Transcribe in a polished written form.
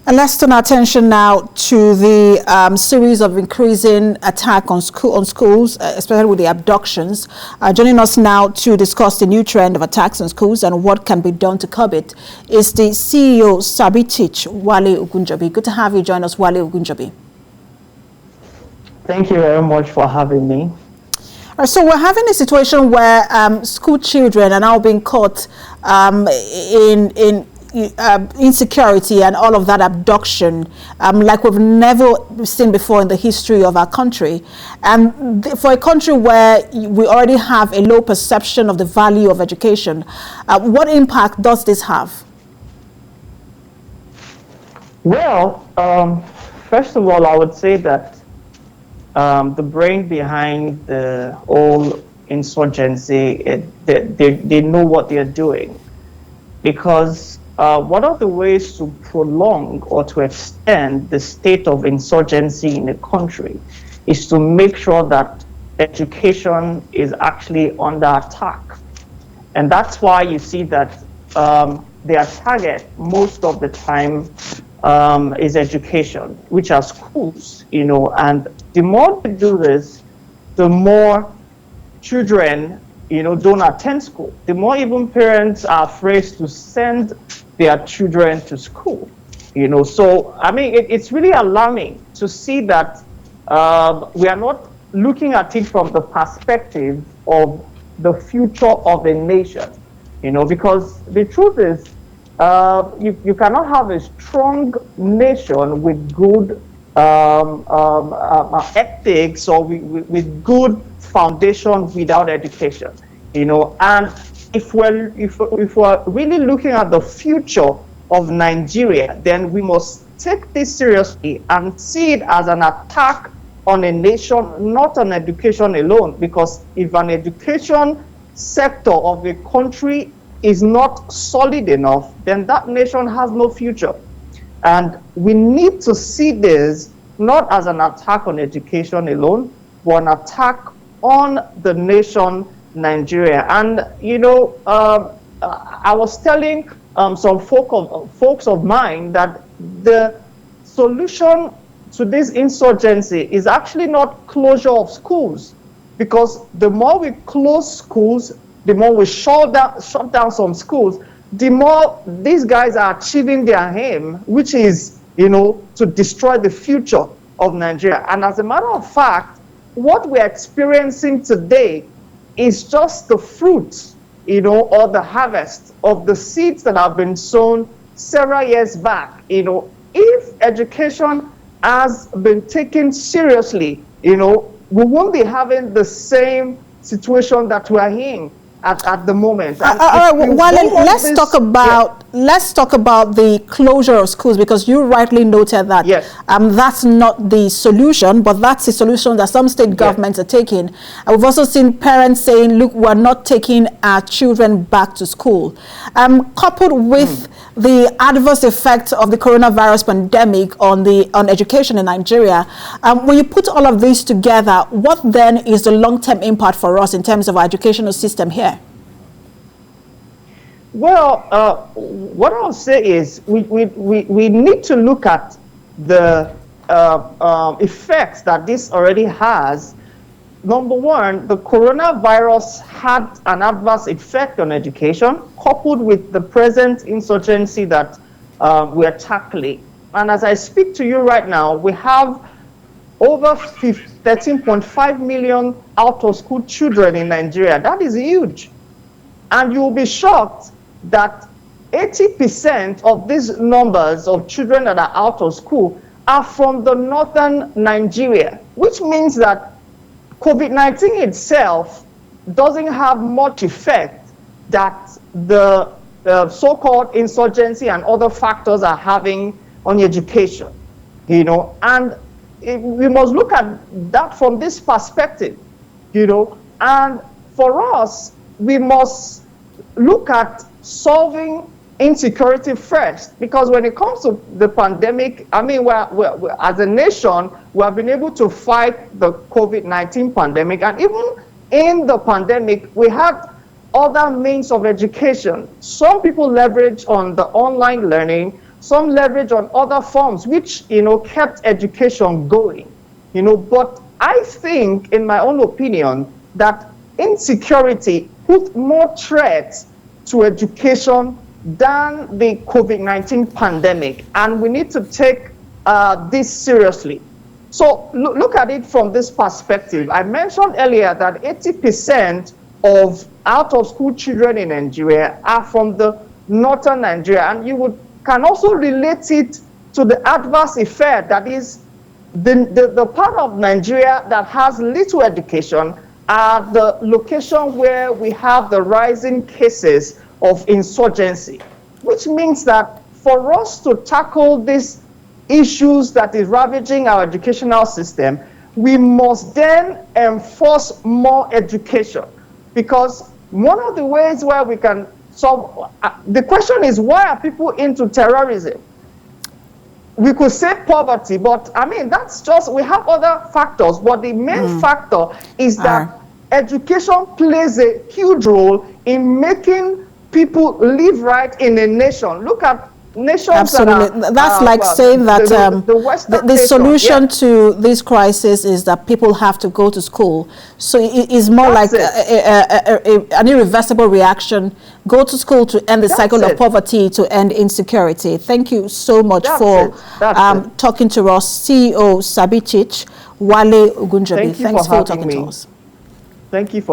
And let's turn our attention now to the series of increasing attack on schools, especially with the abductions. Joining us now to discuss the new trend of attacks on schools and what can be done to curb it is the CEO, Sabiteach, Wale Ogunjobi. Good to have you join us, Wale Ogunjobi. Thank you very much for having me. So we're having a situation where school children are now being caught in insecurity and all of that abduction, like we've never seen before in the history of our country. And for a country where we already have a low perception of the value of education, what impact does this have? Well, first of all, I would say that the brain behind the whole insurgency, they know what they're doing, because one of the ways to prolong or to extend the state of insurgency in a country is to make sure that education is actually under attack. And that's why you see that their target most of the time is education, which are schools, and the more they do this, the more children, don't attend school. The more even parents are afraid to send their children to school, So, I mean, it's really alarming to see that we are not looking at it from the perspective of the future of a nation, because the truth is, you cannot have a strong nation with good ethics or with good foundation without education, and if we're really looking at the future of Nigeria, then we must take this seriously and see it as an attack on a nation, not on education alone, because if an education sector of a country is not solid enough, then that nation has no future. And we need to see this not as an attack on education alone, but an attack on the nation Nigeria. And I was telling some folks of mine that the solution to this insurgency is actually not closure of schools, because the more we close schools, the more we shut down some schools, the more these guys are achieving their aim, which is, to destroy the future of Nigeria. And as a matter of fact, what we're experiencing today is just the fruit, or the harvest of the seeds that have been sown several years back. If education has been taken seriously, we won't be having the same situation that we're in at the moment. Let's talk about the closure of schools, because you rightly noted that that's not the solution, but that's the solution that some state governments are taking. And we've also seen parents saying, look, we're not taking our children back to school. Coupled with the adverse effects of the coronavirus pandemic on education in Nigeria, when you put all of these together, what then is the long-term impact for us in terms of our educational system here? Well, what I'll say is we need to look at the effects that this already has. Number one, the coronavirus had an adverse effect on education, coupled with the present insurgency that we're tackling. And as I speak to you right now, we have over 13.5 million out-of-school children in Nigeria. That is huge. And you'll be shocked that 80% of these numbers of children that are out of school are from the northern Nigeria, which means that COVID-19 itself doesn't have much effect that the so-called insurgency and other factors are having on education, and we must look at that from this perspective, and for us, we must look at solving insecurity first, because when it comes to the pandemic, I mean, we're as a nation, we have been able to fight the COVID-19 pandemic, and even in the pandemic, we had other means of education. Some people leverage on the online learning, some leverage on other forms, which, kept education going, but I think, in my own opinion, that insecurity put more threats to education than the COVID-19 pandemic, and we need to take this seriously. So look at it from this perspective. I mentioned earlier that 80% of out-of-school children in Nigeria are from the northern Nigeria, and you can also relate it to the adverse effect that is the part of Nigeria that has little education are the location where we have the rising cases of insurgency, which means that for us to tackle these issues that is ravaging our educational system, we must then enforce more education. Because one of the ways where we can solve, the question is, why are people into terrorism? We could say poverty, but I mean, that's just, we have other factors, but the main factor is that education plays a huge role in making people live right in a nation. Look at nations. Absolutely. That's like saying that the solution to this crisis is that people have to go to school. So it is more like an irreversible reaction. Go to school to end the cycle of poverty, to end insecurity. Thank you so much for talking to us, CEO Sabiteach, Wale Ogunjobi. Thanks for talking to us. Thank you for